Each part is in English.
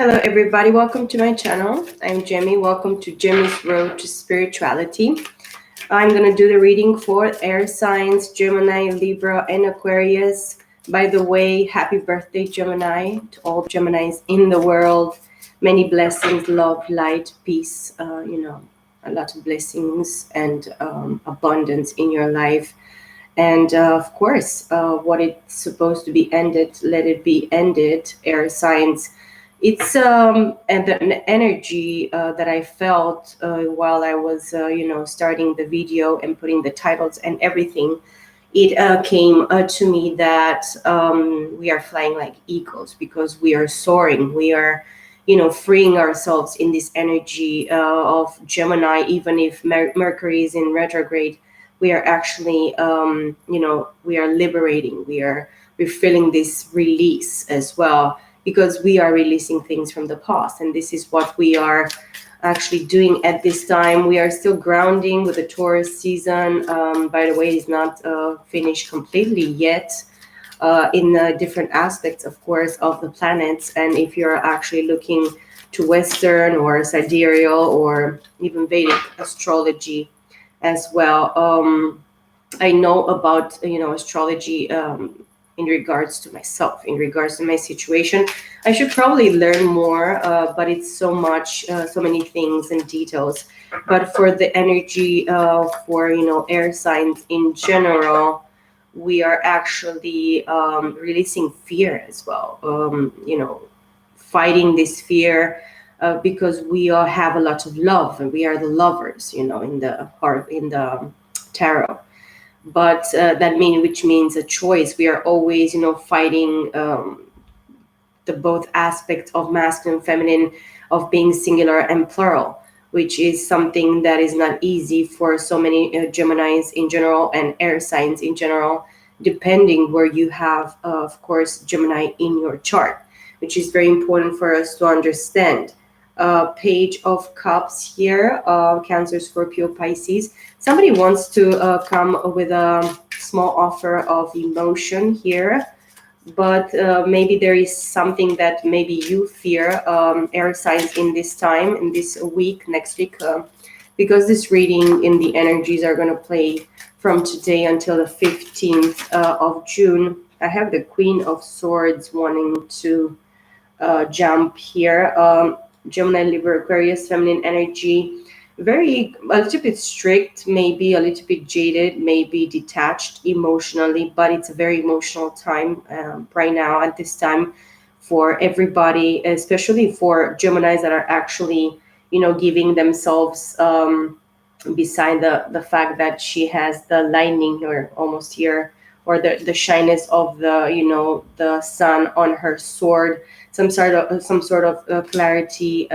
Hello, everybody. Welcome to my channel. I'm Gemmy. Welcome to Gemmy's Road to Spirituality. I'm going to do the reading for air signs, Gemini, Libra, and Aquarius. By the way, happy birthday, Gemini, to all Geminis in the world. Many blessings, love, light, peace, a lot of blessings and abundance in your life. And of course, what it's supposed to be ended, let it be ended, air signs. It's and an energy that I felt while I was, starting the video and putting the titles and everything. It came to me that we are flying like eagles because we are soaring. We are, freeing ourselves in this energy of Gemini. Even if Mercury is in retrograde, we are actually, we are liberating. We're feeling this release as well, because we are releasing things from the past. And this is what we are actually doing at this time. We are still grounding with the Taurus season. By the way, it's not finished completely yet in different aspects, of course, of the planets. And if you're actually looking to Western or sidereal or even Vedic astrology as well, I know about, astrology in regards to myself, in regards to my situation. I should probably learn more, but it's so much, so many things and details. But for the energy for, air signs in general, we are actually releasing fear as well, fighting this fear because we all have a lot of love, and we are the lovers, in the heart, in the tarot. But which means a choice. We are always, fighting the both aspects of masculine and feminine, of being singular and plural, which is something that is not easy for so many Geminis in general and air signs in general, depending where you have, of course, Gemini in your chart, which is very important for us to understand. Page of Cups here, Cancer, Scorpio, Pisces. Somebody wants to come with a small offer of emotion here, but maybe there is something that maybe you fear, air signs, in this time, in this week, next week, because this reading in the energies are going to play from today until the 15th of June. I have the Queen of Swords wanting to jump here. Gemini, Libra, Aquarius, feminine energy, a little bit strict, maybe a little bit jaded, maybe detached emotionally, but it's a very emotional time right now at this time for everybody, especially for Geminis that are actually, giving themselves, beside the fact that she has the lightning here, almost here, or the shyness of the sun on her sword, some sort of clarity,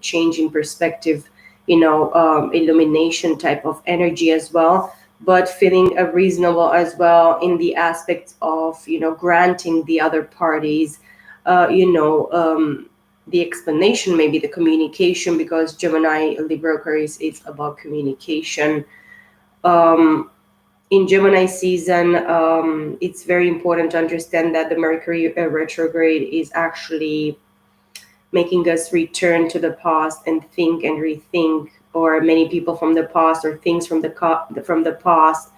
change in perspective, illumination type of energy as well, but feeling reasonable as well in the aspect of, granting the other parties, the explanation, maybe the communication, because Gemini, Libra, Aquarius is about communication. In Gemini season, it's very important to understand that the Mercury retrograde is actually making us return to the past and think and rethink, or many people from the past, or things from the past.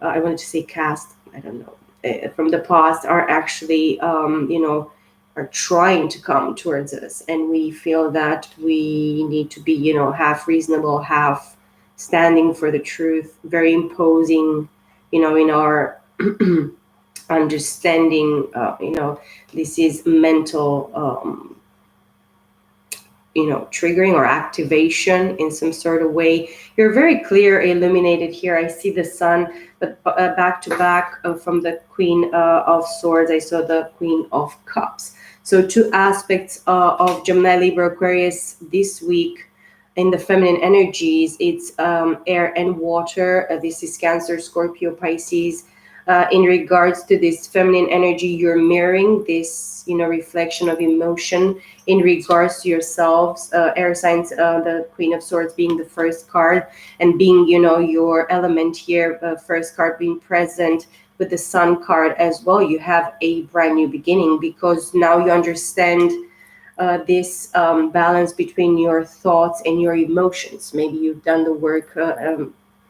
I wanted to say cast, I don't know, from the past are actually, are trying to come towards us, and we feel that we need to be, half reasonable, half standing for the truth, very imposing, in our understanding. This is mental, triggering or activation in some sort of way. You're very clear, illuminated here. I see the sun, but back to back from the Queen of Swords, I saw the Queen of Cups. So two aspects of Gemini, Libra, Aquarius this week. In the feminine energies, it's air and water. This is Cancer, Scorpio, Pisces. In regards to this feminine energy, you're mirroring this, reflection of emotion in regards to yourselves. Air signs, the Queen of Swords being the first card, and being, your element here, first card being present with the Sun card as well. You have a brand new beginning, because now you understand this balance between your thoughts and your emotions. Maybe you've done the work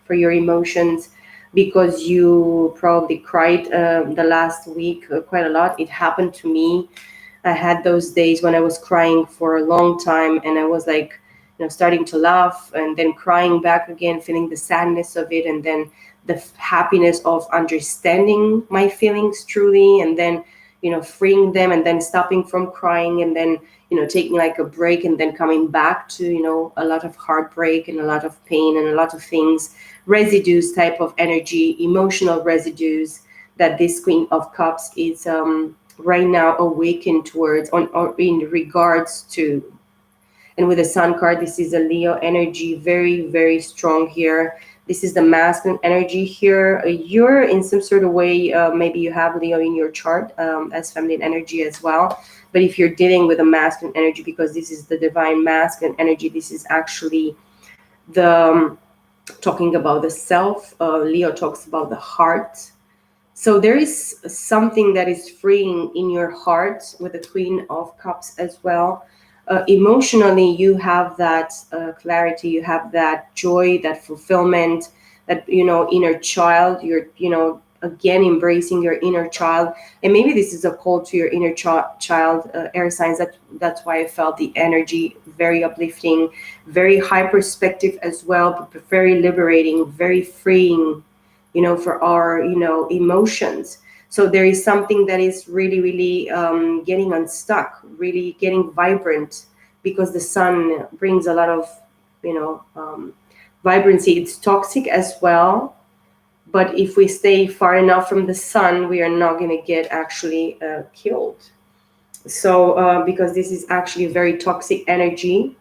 for your emotions because you probably cried the last week quite a lot. It happened to me. I had those days when I was crying for a long time, and I was like, starting to laugh and then crying back again, feeling the sadness of it, and then the happiness of understanding my feelings truly, and then, freeing them, and then stopping from crying, and then, taking like a break, and then coming back to, a lot of heartbreak and a lot of pain and a lot of things, residues type of energy, emotional residues that this Queen of Cups is right now awakened towards on or in regards to. And with the Sun card, this is a Leo energy, very, very strong here. This is the masculine energy here. You're in some sort of way, maybe you have Leo in your chart as feminine energy as well. But if you're dealing with a masculine energy, because this is the divine masculine energy, this is actually the talking about the self. Leo talks about the heart. So there is something that is freeing in your heart with the Queen of Cups as well. Emotionally, you have that clarity, you have that joy, that fulfillment, that, inner child. You're, again embracing your inner child, and maybe this is a call to your inner child, air signs. That's why I felt the energy very uplifting, very high perspective as well, but very liberating, very freeing, for our, emotions. So there is something that is really, really getting unstuck, really getting vibrant, because the sun brings a lot of, vibrancy. It's toxic as well, but if we stay far enough from the sun, we are not going to get actually killed. So because this is actually a very toxic energy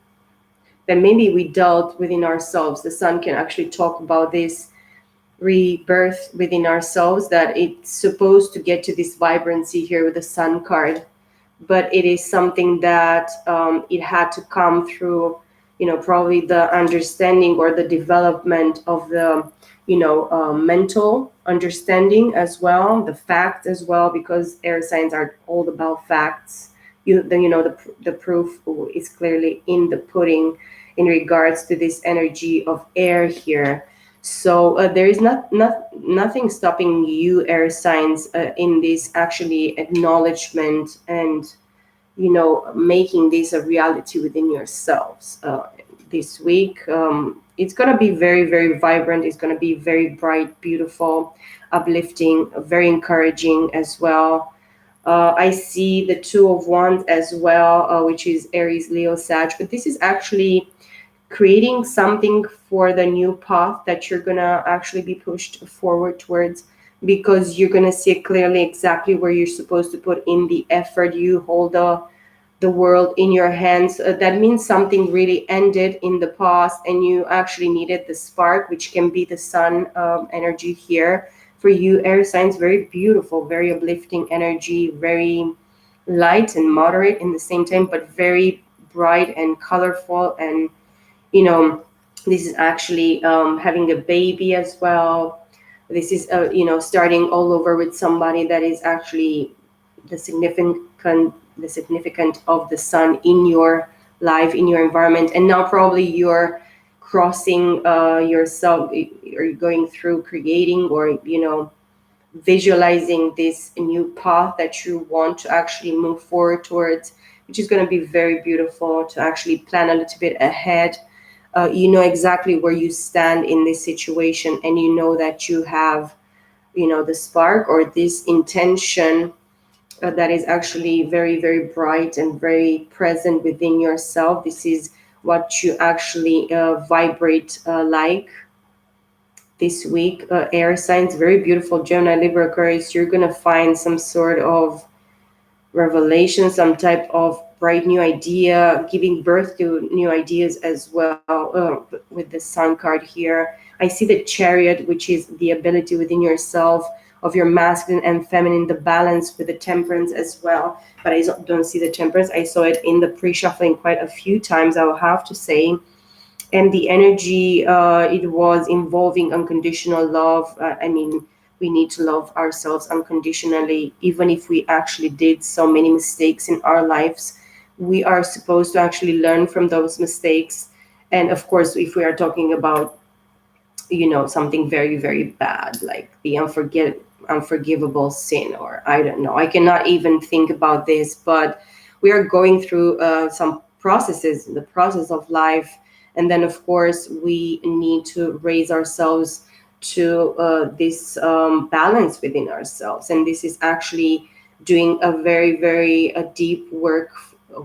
that maybe we dealt within ourselves. The sun can actually talk about this rebirth within ourselves, that it's supposed to get to this vibrancy here with the Sun card, but it is something that it had to come through, probably the understanding or the development of the, mental understanding as well, the fact as well, because air signs are all about facts. The proof is clearly in the pudding in regards to this energy of air here. So there is nothing stopping you, air signs, in this actually acknowledgement and, making this a reality within yourselves. This week, it's going to be very, very vibrant. It's going to be very bright, beautiful, uplifting, very encouraging as well. I see the Two of Wands as well, which is Aries, Leo, Sag. But this is actually creating something for the new path that you're gonna actually be pushed forward towards, because you're gonna see clearly exactly where you're supposed to put in the effort. You hold the world in your hands. That means something really ended in the past, and you actually needed the spark, which can be the sun energy here for you, air signs. Very beautiful, very uplifting energy, very light and moderate in the same time, but very bright and colorful. And this is actually having a baby as well. This is starting all over with somebody that is actually the significant of the sun in your life, in your environment. And now probably you're crossing yourself, or going through creating, or visualizing this new path that you want to actually move forward towards, which is going to be very beautiful to actually plan a little bit ahead. You know exactly where you stand in this situation, and you know that you have, the spark or this intention that is actually very, very bright and very present within yourself. This is what you actually vibrate like this week. Air signs, very beautiful. Gemini, Libra, Aquarius, you're going to find some sort of revelation, some type of bright new idea, giving birth to new ideas as well. With the Sun card here, I see the Chariot, which is the ability within yourself of your masculine and feminine, the balance with the Temperance as well. But I don't see the Temperance. I saw it in the pre-shuffling quite a few times, I will have to say. And the energy, it was involving unconditional love. I mean, we need to love ourselves unconditionally, even if we actually did so many mistakes in our lives. we are supposed to actually learn from those mistakes. And of course, if we are talking about, something very, very bad, like the unforgivable sin, or I don't know, I cannot even think about this, but we are going through some processes in the process of life. And then, of course, we need to raise ourselves to this balance within ourselves. And this is actually doing a very, very deep work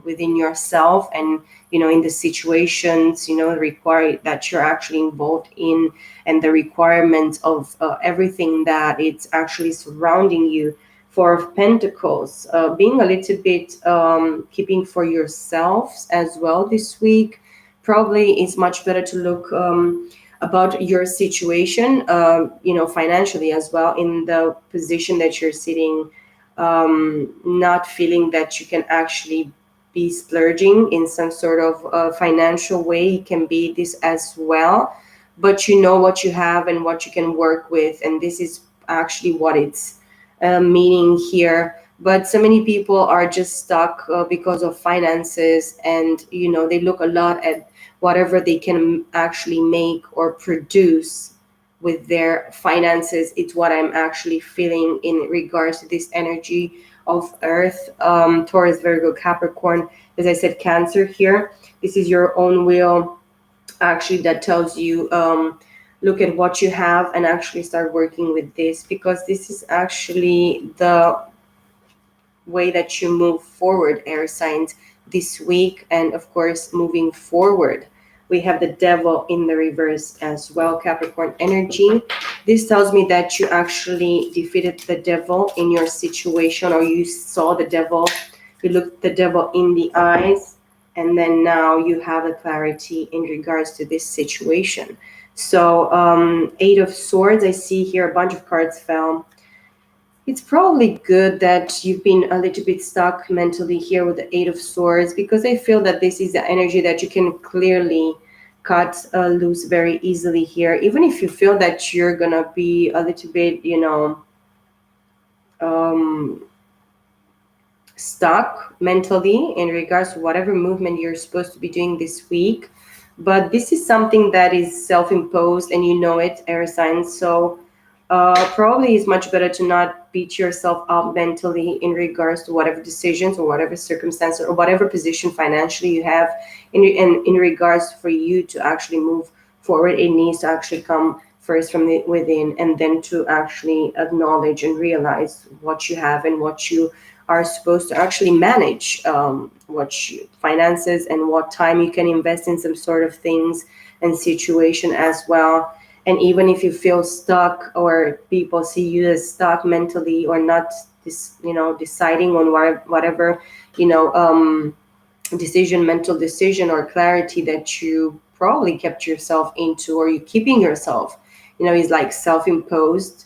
within yourself, and in the situations require that you're actually involved in, and the requirements of everything that it's actually surrounding you. Four of Pentacles, being a little bit keeping for yourselves as well this week. Probably it's much better to look about your situation, financially as well, in the position that you're sitting, not feeling that you can actually be splurging in some sort of financial way. It can be this as well, but you know what you have and what you can work with, and this is actually what it's meaning here. But so many people are just stuck because of finances, and they look a lot at whatever they can actually make or produce with their finances. It's what I'm actually feeling in regards to this energy of Earth, Taurus, Virgo, Capricorn. As I said, Cancer here. This is your own will, actually, that tells you, look at what you have and actually start working with this, because this is actually the way that you move forward, air signs, this week. And of course, moving forward, we have the Devil in the reverse as well, Capricorn energy. This tells me that you actually defeated the devil in your situation, or you saw the devil, you looked the devil in the eyes, and then now you have a clarity in regards to this situation. So Eight of Swords, I see here a bunch of cards fell. It's probably good that you've been a little bit stuck mentally here with the Eight of Swords, because I feel that this is the energy that you can clearly cut loose very easily here. Even if you feel that you're gonna be a little bit, um, stuck mentally in regards to whatever movement you're supposed to be doing this week. But this is something that is self-imposed, and you know it, air signs. So probably it's much better to not beat yourself up mentally in regards to whatever decisions or whatever circumstance or whatever position financially you have. In regards for you to actually move forward, it needs to actually come first from the within, and then to actually acknowledge and realize what you have and what you are supposed to actually manage, finances, and what time you can invest in some sort of things and situation as well. And even if you feel stuck, or people see you as stuck mentally, or not deciding on whatever mental decision or clarity that you probably kept yourself into, or you keeping yourself, is like self-imposed.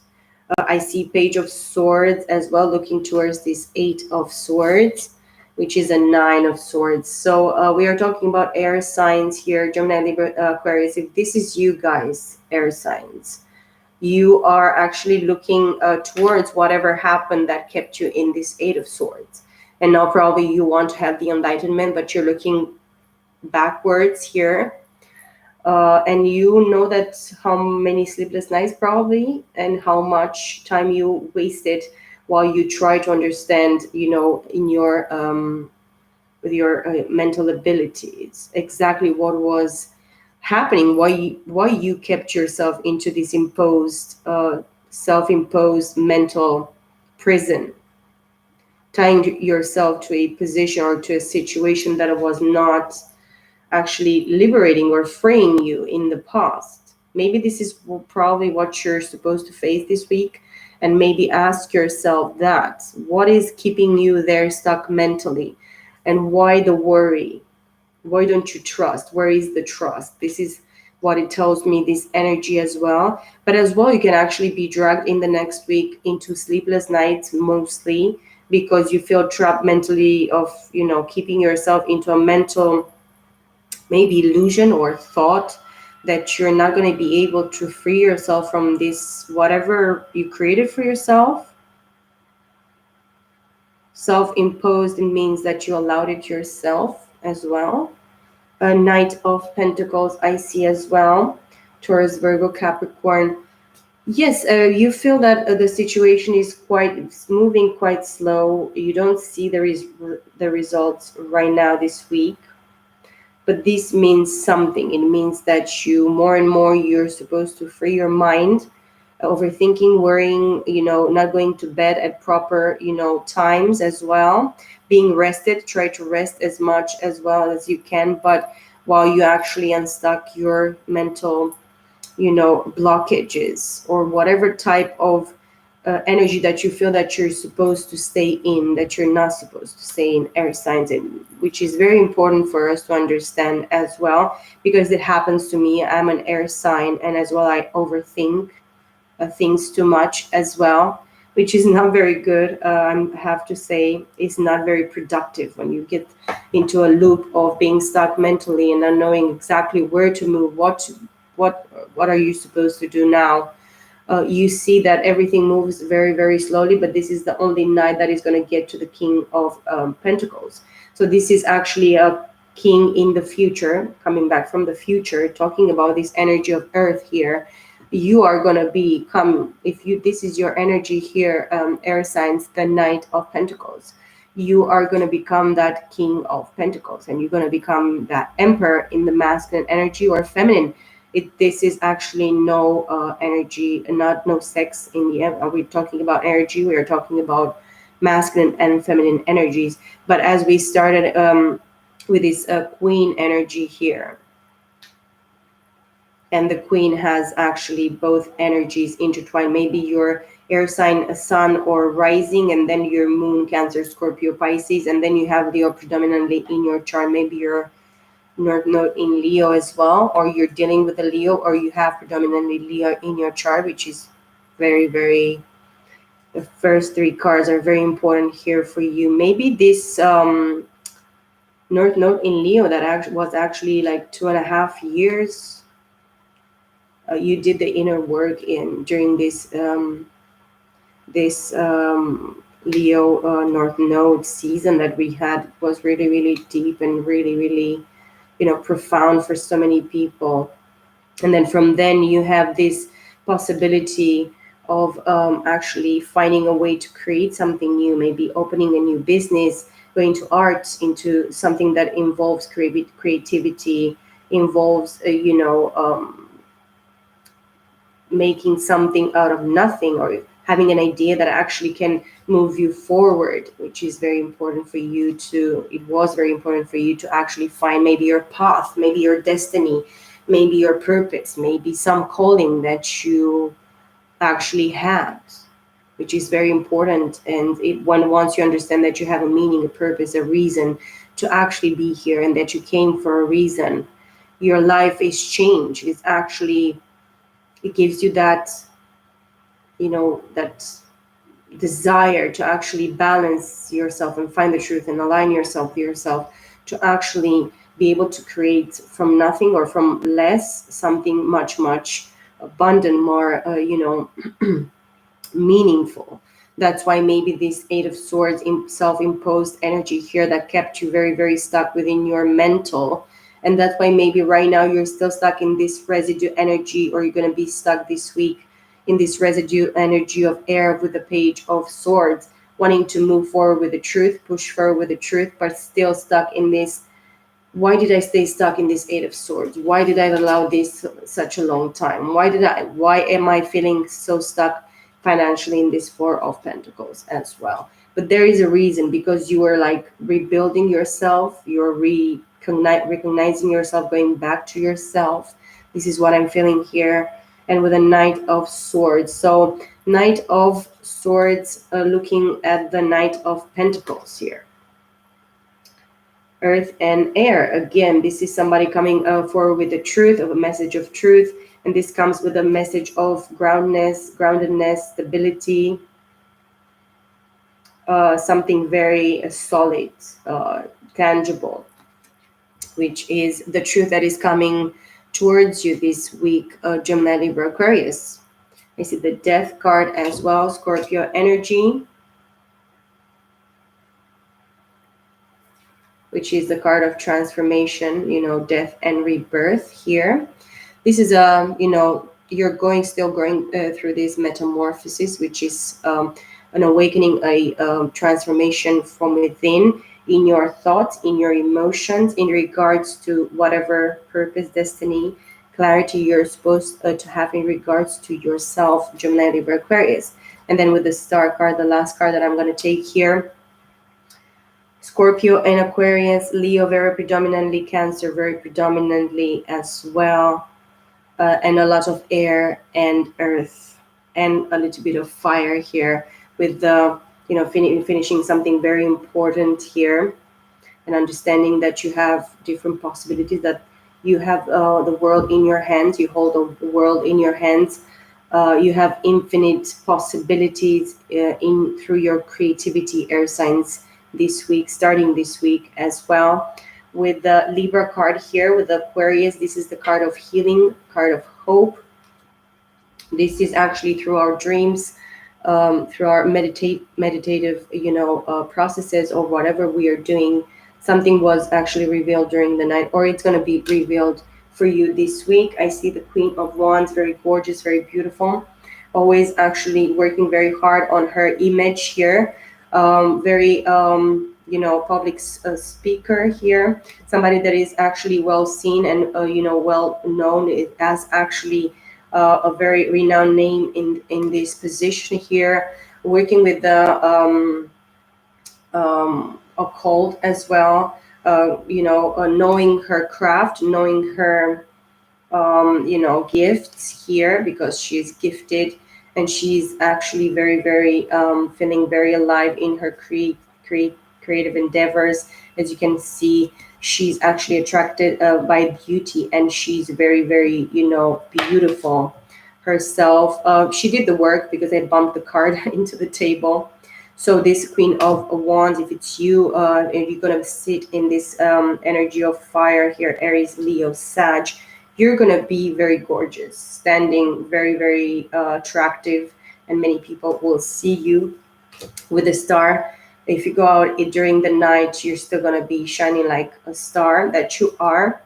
I see Page of Swords as well, looking towards this Eight of Swords, which is a Nine of Swords. So we are talking about air signs here, Gemini, Libra, Aquarius. If this is you guys, air signs, you are actually looking towards whatever happened that kept you in this Eight of Swords. And now probably you want to have the enlightenment, but you're looking backwards here. And you know that how many sleepless nights probably, and how much time you wasted while you try to understand, in your with your mental abilities, exactly what was happening, why you kept yourself into this self-imposed mental prison, tying yourself to a position or to a situation that was not actually liberating or freeing you in the past. Maybe this is probably what you're supposed to face this week, and maybe ask yourself that what is keeping you there stuck mentally, and why the worry? Why don't you trust? Where is the trust? This is what it tells me, this energy as well. But as well, you can actually be dragged in the next week into sleepless nights, mostly because you feel trapped mentally, of keeping yourself into a mental maybe illusion or thought that you're not going to be able to free yourself from this whatever you created for yourself. Self-imposed means that you allowed it yourself as well. A Knight of Pentacles I see as well. Taurus, Virgo, Capricorn. Yes, you feel that the situation is moving quite slow. You don't see the results right now this week, but this means something. It means that you more and more you're supposed to free your mind, overthinking, worrying, not going to bed at proper, times as well. Being rested, try to rest as much as well as you can, but while you actually unstuck your mental blockages or whatever type of energy that you feel that you're supposed to stay in, that you're not supposed to stay in, air signs, and which is very important for us to understand as well, because it happens to me. I'm an air sign, and as well I overthink things too much as well, which is not very good. I have to say, it's not very productive when you get into a loop of being stuck mentally and not knowing exactly where to move, what are you supposed to do now. You see that everything moves very, very slowly, but this is the only Knight that is going to get to the King of Pentacles. So this is actually a king in the future, coming back from the future, talking about this energy of Earth here. You are going to become, this is your energy here, air signs, the Knight of Pentacles. You are going to become that King of Pentacles, and you're going to become that Emperor in the masculine energy or feminine. This is actually no energy, not no sex in the end. Are we talking about energy? We are talking about masculine and feminine energies. But as we started with this queen energy here, and the queen has actually both energies intertwined. Maybe your air sign, a sun or rising, and then your moon, Cancer, Scorpio, Pisces, and then you have Leo predominantly in your chart. Maybe your North Node in Leo as well, or you're dealing with a Leo, or you have predominantly Leo in your chart, which is very, very, the first three cards are very important here for you. Maybe this North Node in Leo that was actually like 2.5 years. You did the inner work during this Leo North Node season that we had. Was really, really deep and really, really profound for so many people. And then from then you have this possibility of actually finding a way to create something new, maybe opening a new business, going to art, into something that involves creativity, involves making something out of nothing, or having an idea that actually can move you forward, which is very important for you to, it was very important for you to actually find maybe your path, maybe your destiny, maybe your purpose, maybe some calling that you actually had, which is very important. And once you understand that you have a meaning, a purpose, a reason to actually be here, and that you came for a reason, your life is changed. It's actually, it gives you that that desire to actually balance yourself and find the truth and align yourself to yourself, to actually be able to create from nothing or from less something much, much abundant, more meaningful. That's why maybe this Eight of Swords, self-imposed energy here, that kept you very, very stuck within your mental. And that's why maybe right now you're still stuck in this residue energy, or you're going to be stuck this week in this residue energy of air with the Page of Swords, wanting to move forward with the truth, push forward with the truth, but still stuck in this. Why did I stay stuck in this Eight of Swords? Why did I allow this such a long time? Why am I feeling so stuck financially in this Four of Pentacles as well? But there is a reason, because you are like rebuilding yourself, you're recognizing yourself, going back to yourself. This is what I'm feeling here. And with a Knight of Swords. So Knight of Swords, looking at the Knight of Pentacles here. Earth and air. Again, this is somebody coming forward with the truth, of a message of truth. And this comes with a message of groundedness, stability, something very solid, tangible, which is the truth that is coming towards you this week, Gemini, Libra, Aquarius. I see the Death card as well, Scorpio energy. which is the card of transformation, death and rebirth here. This is a, you're still going through this metamorphosis, which is an awakening, a transformation from within, in your thoughts, in your emotions, in regards to whatever purpose, destiny, clarity you're supposed to have in regards to yourself, Gemini, Libra, Aquarius. And then with the star card, the last card that I'm going to take here, Scorpio and Aquarius, Leo very predominantly, Cancer very predominantly as well, and a lot of air and earth and a little bit of fire here with the, finishing something very important here, and understanding that you have different possibilities, that you have the world in your hands, you hold the world in your hands. You have infinite possibilities in through your creativity, air signs, this week, starting this week as well. With the Libra card here, with the Aquarius, this is the card of healing, card of hope. This is actually through our dreams, through our meditative, processes, or whatever we are doing. Something was actually revealed during the night, or it's going to be revealed for you this week. I see the Queen of Wands, very gorgeous, very beautiful, always actually working very hard on her image here. Very public speaker here, somebody that is actually well seen and well known, as actually a very renowned name in this position here, working with the occult as well, knowing her craft, knowing her gifts here, because she's gifted, and she's actually very, very feeling very alive in her creative endeavors. As you can see, she's actually attracted by beauty, and she's very, very beautiful herself. She did the work, because I bumped the card into the table. So this Queen of Wands, if it's you, if you're gonna sit in this energy of fire here, Aries, Leo, Sag, you're gonna be very gorgeous, standing very, very attractive, and many people will see you. With the star, if you go out during the night, you're still gonna be shining like a star that you are.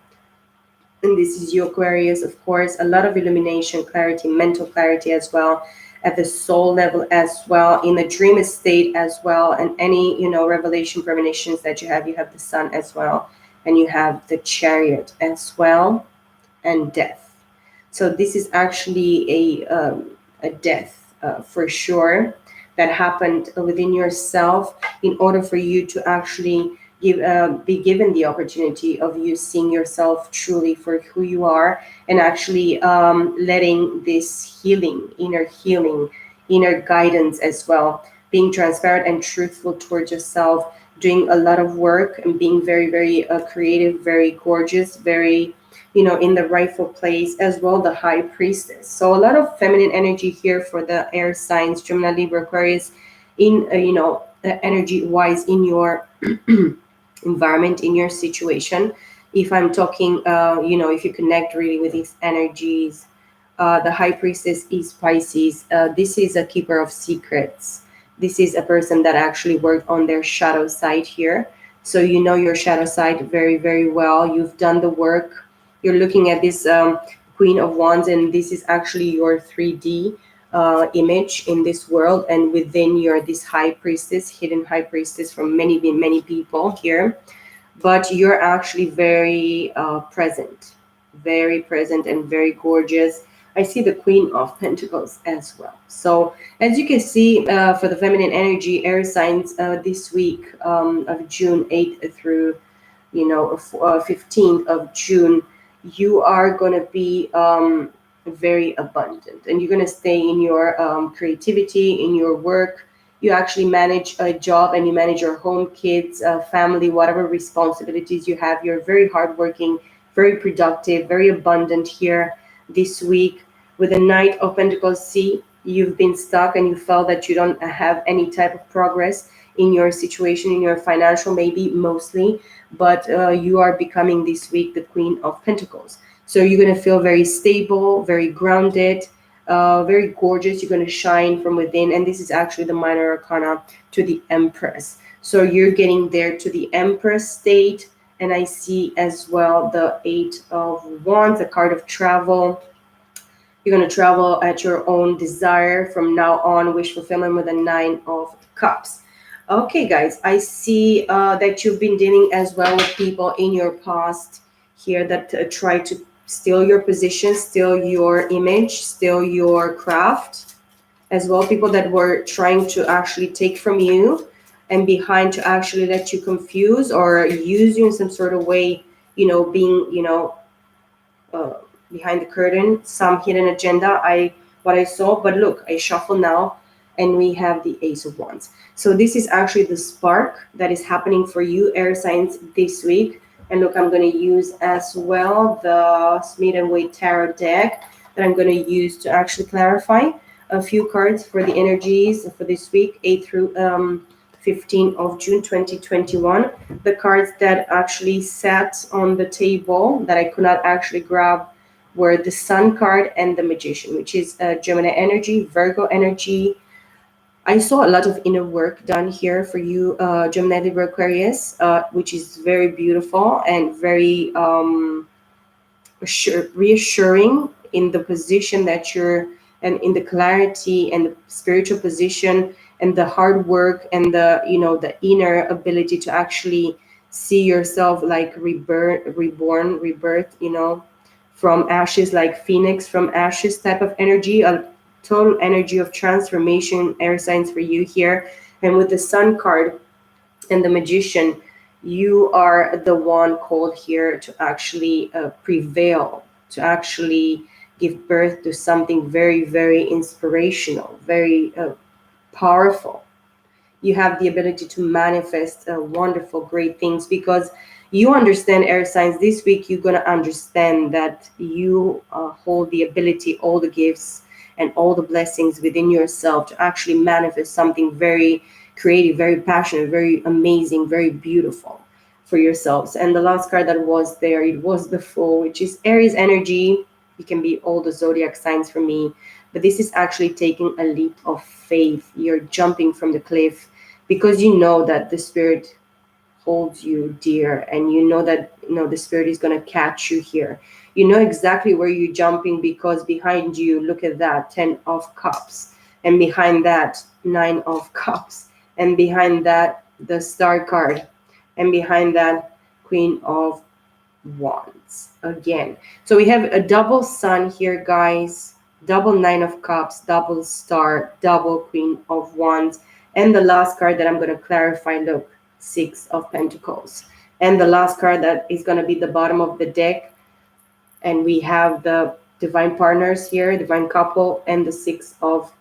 And this is you, Aquarius, of course. A lot of illumination, clarity, mental clarity as well, at the soul level as well, in the dream state as well, and any revelation, premonitions that you have the Sun as well, and you have the Chariot as well, and death. So this is actually a death for sure, that happened within yourself, in order for you to actually be given the opportunity of you seeing yourself truly for who you are, and actually letting this healing, inner guidance as well, being transparent and truthful towards yourself, doing a lot of work, and being very, very creative, very gorgeous, very in the rightful place as well, the High Priestess. So a lot of feminine energy here for the air signs, Gemini, Libra, Aquarius, in energy wise, in your environment, in your situation. If I'm talking if you connect really with these energies, the High Priestess is Pisces. This is a keeper of secrets. This is a person that actually worked on their shadow side here. So your shadow side very, very well. You've done the work. You're looking at this Queen of Wands, and this is actually your 3D image in this world, and within you're this High Priestess, hidden High Priestess from many, many people here. But you're actually very present, and very gorgeous. I see the Queen of Pentacles as well. So as you can see, for the feminine energy, air signs, this week of June 8th through 15th of June, you are going to be very abundant, and you're going to stay in your creativity, in your work. You actually manage a job, and you manage your home, kids, family, whatever responsibilities you have. You're very hardworking, very productive, very abundant here this week. With the Knight of Pentacles, see, you've been stuck, and you felt that you don't have any type of progress in your situation, in your financial, maybe mostly, but you are becoming this week the Queen of Pentacles. So you're going to feel very stable, very grounded, very gorgeous. You're going to shine from within. And this is actually the minor arcana to the Empress. So you're getting there to the Empress state. And I see as well the Eight of Wands, the card of travel. You're going to travel at your own desire from now on, wish fulfillment with a Nine of Cups. Okay, guys, I see that you've been dealing as well with people in your past here that try to steal your position, steal your image, steal your craft as well. People that were trying to actually take from you and behind to actually let you confuse or use you in some sort of way, being, uh, behind the curtain, some hidden agenda. What I saw, but look, I shuffle now, and we have the Ace of Wands. So this is actually the spark that is happening for you, air signs, this week. And look, I'm going to use as well the Smith and Wade Tarot deck that I'm going to use to actually clarify a few cards for the energies for this week, 8 through 15 of June 2021. The cards that actually sat on the table that I could not actually grab were the Sun card and the Magician, which is Gemini energy, Virgo energy. I saw a lot of inner work done here for you, Gemini Libra Aquarius, which is very beautiful and very reassuring in the position that you're, and in the clarity and the spiritual position and the hard work and the inner ability to actually see yourself like reborn, rebirth, from ashes, like phoenix from ashes type of energy, a total energy of transformation, air signs for you here. And with the Sun card and the Magician, you are the one called here to actually prevail, to actually give birth to something very, very inspirational, very powerful. You have the ability to manifest wonderful, great things, because you understand, air signs, this week you're going to understand that you hold the ability, all the gifts and all the blessings within yourself to actually manifest something very creative, very passionate, very amazing, very beautiful for yourselves. And the last card that was there, it was the Fool, which is Aries energy. You can be all the zodiac signs for me, but this is actually taking a leap of faith. You're jumping from the cliff because you know that the spirit holds you dear, and you know that the spirit is going to catch you here. You know exactly where you're jumping, because behind you, look at that, 10 of Cups, and behind that, 9 of Cups, and behind that, the Star card, and behind that, Queen of Wands again. So we have a double Sun here, guys, double 9 of Cups, double Star, double Queen of Wands, and the last card that I'm going to clarify, look, 6 of Pentacles. And the last card that is going to be the bottom of the deck, and we have the divine partners here, divine couple, and the 6 of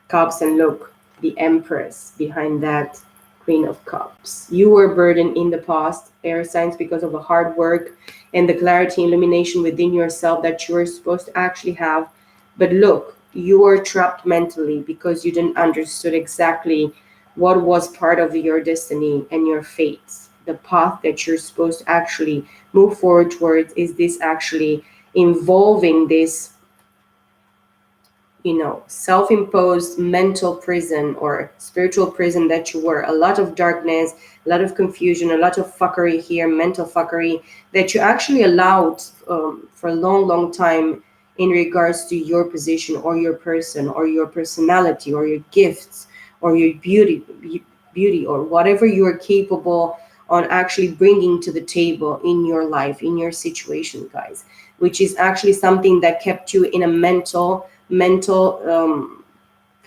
Cups. And look, the Empress behind that, Queen of Cups. You were burdened in the past, air signs, because of the hard work and the clarity, illumination within yourself that you were supposed to actually have. But look, you were trapped mentally because you didn't understood exactly what was part of your destiny and your fates. The path that you're supposed to actually move forward towards is this actually involving this self-imposed mental prison or spiritual prison that you were. A lot of darkness, a lot of confusion, a lot of fuckery here, mental fuckery that you actually allowed for a long, long time in regards to your position or your person or your personality or your gifts or your beauty or whatever you are capable on actually bringing to the table in your life, in your situation, guys, which is actually something that kept you in a mental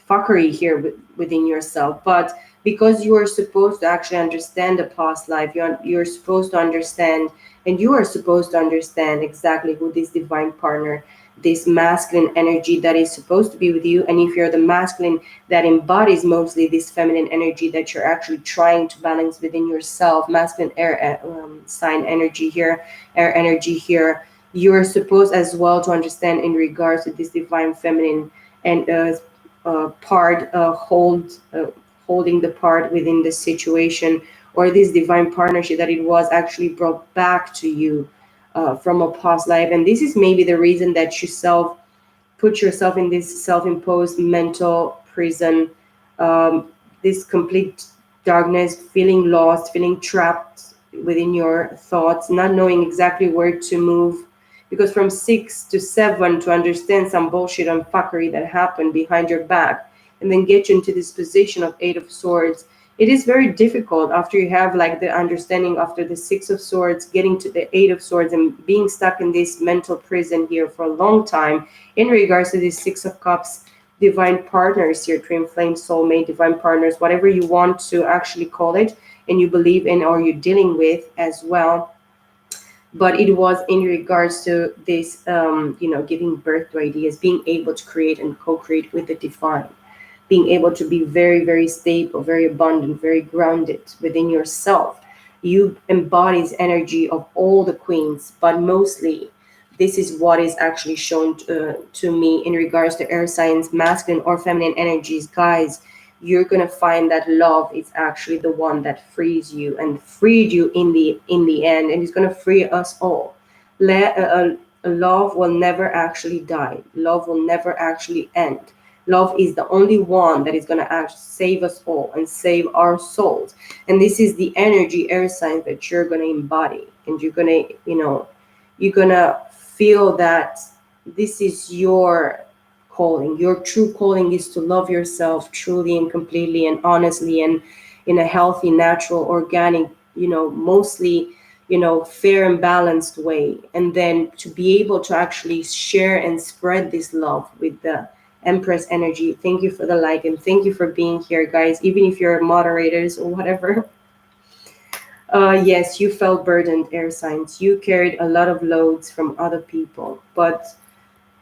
fuckery here within yourself. But because you are supposed to actually understand the past life, you're supposed to understand, and you are supposed to understand exactly who this divine partner, this masculine energy that is supposed to be with you. And if you're the masculine that embodies mostly this feminine energy that you're actually trying to balance within yourself, masculine air sign energy here, air energy here, you're supposed as well to understand in regards to this divine feminine and part holding the part within the situation or this divine partnership that it was actually brought back to you from a past life. And this is maybe the reason that you put yourself in this self-imposed mental prison, this complete darkness, feeling lost, feeling trapped within your thoughts, not knowing exactly where to move. Because from 6 to 7, to understand some bullshit and fuckery that happened behind your back, and then get you into this position of 8 of Swords, it is very difficult after you have like the understanding after the 6 of Swords, getting to the 8 of Swords and being stuck in this mental prison here for a long time in regards to this 6 of Cups. Divine partners here, twin flame, soulmate, divine partners, whatever you want to actually call it, and you believe in or you're dealing with as well. But it was in regards to this, giving birth to ideas, being able to create and co-create with the divine, being able to be very, very stable, very abundant, very grounded within yourself. You embodies energy of all the queens, but mostly this is what is actually shown to me in regards to air signs, masculine or feminine energies. Guys, you're gonna find that love is actually the one that frees you and freed you in the end, and it's gonna free us all. Love will never actually die. Love will never actually end. Love is the only one that is going to save us all and save our souls. And this is the energy, air sign, that you're going to embody. And you're going to, you're going to feel that this is your calling. Your true calling is to love yourself truly and completely and honestly and in a healthy, natural, organic, mostly, fair and balanced way. And then to be able to actually share and spread this love with the Empress energy. Thank you for the like and thank you for being here, guys. Even if you're moderators or whatever. Yes, you felt burdened, air signs. You carried a lot of loads from other people, but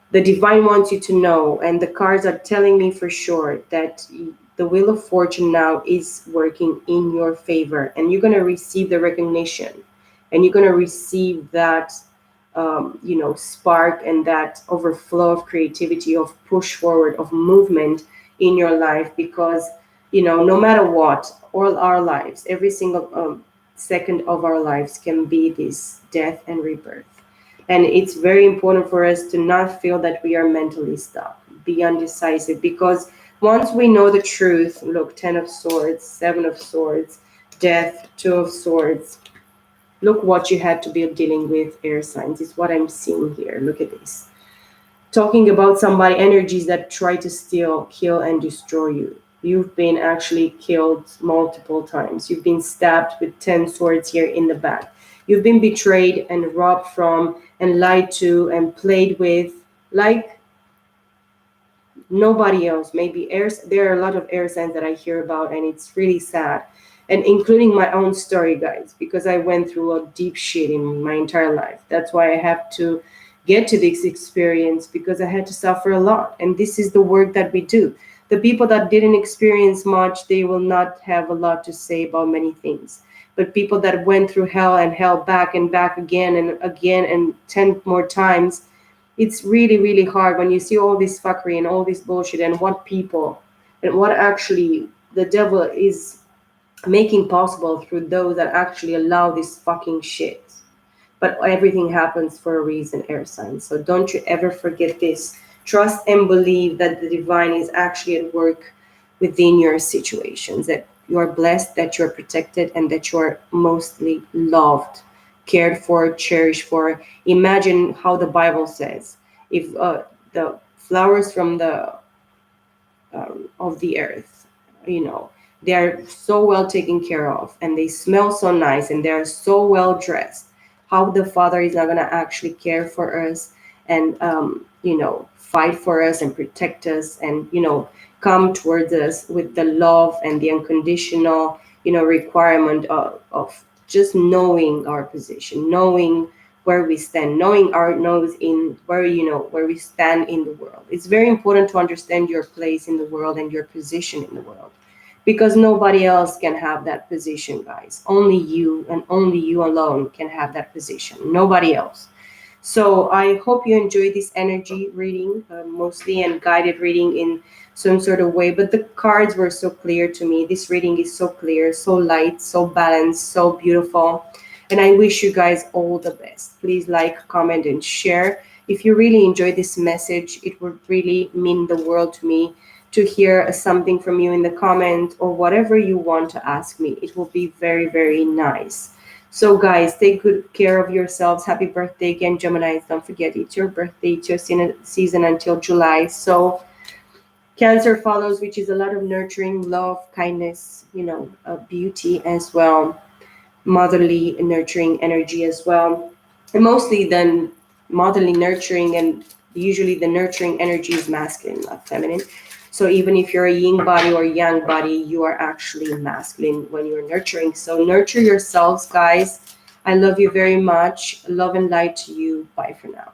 the divine wants you to know, and the cards are telling me for sure that the wheel of fortune now is working in your favor, and you're going to receive the recognition, and you're going to receive that spark and that overflow of creativity, of push forward, of movement in your life. Because no matter what, all our lives, every single second of our lives can be this death and rebirth. And it's very important for us to not feel that we are mentally stuck, be undecisive, because once we know the truth, look, 10 of Swords, 7 of Swords, death, 2 of Swords, look what you had to be dealing with, air signs, is what I'm seeing here. Look at this. Talking about somebody, energies that try to steal, kill, and destroy you. You've been actually killed multiple times. You've been stabbed with 10 swords here in the back. You've been betrayed and robbed from and lied to and played with like nobody else. Maybe there are a lot of air signs that I hear about, and it's really sad. And including my own story, guys, because I went through a deep shit in my entire life. That's why I have to get to this experience, because I had to suffer a lot. And this is the work that we do. The people that didn't experience much, they will not have a lot to say about many things. But people that went through hell and hell back and back again and 10 more times, it's really, really hard when you see all this fuckery and all this bullshit and what people and what actually the devil is making possible through those that actually allow this fucking shit. But everything happens for a reason, air signs. So don't you ever forget this. Trust and believe that the divine is actually at work within your situations, that you are blessed, that you're protected, and that you're mostly loved, cared for, cherished for. Imagine how the Bible says, if the flowers from the of the earth, they are so well taken care of, and they smell so nice, and they are so well dressed. How the Father is not going to actually care for us and fight for us and protect us and come towards us with the love and the unconditional requirement of just knowing our position, knowing where we stand, knowing our nose in where we stand in the world. It's very important to understand your place in the world and your position in the world, because nobody else can have that position, guys. Only you and only you alone can have that position, nobody else. So I hope you enjoyed this energy reading, mostly, and guided reading in some sort of way. But the cards were so clear to me. This reading is so clear, so light, so balanced, so beautiful. And I wish you guys all the best. Please like, comment, and share. If you really enjoy this message, it would really mean the world to me to hear something from you in the comment or whatever you want to ask me. It will be very, very nice. So guys, take good care of yourselves. Happy birthday again, Gemini. Don't forget, it's your birthday. It's your season until July. So Cancer follows, which is a lot of nurturing, love, kindness, beauty as well, motherly nurturing energy as well. And mostly then motherly nurturing, and usually the nurturing energy is masculine, not feminine. So even if you're a yin body or yang body, you are actually masculine when you're nurturing. So nurture yourselves, guys. I love you very much. Love and light to you. Bye for now.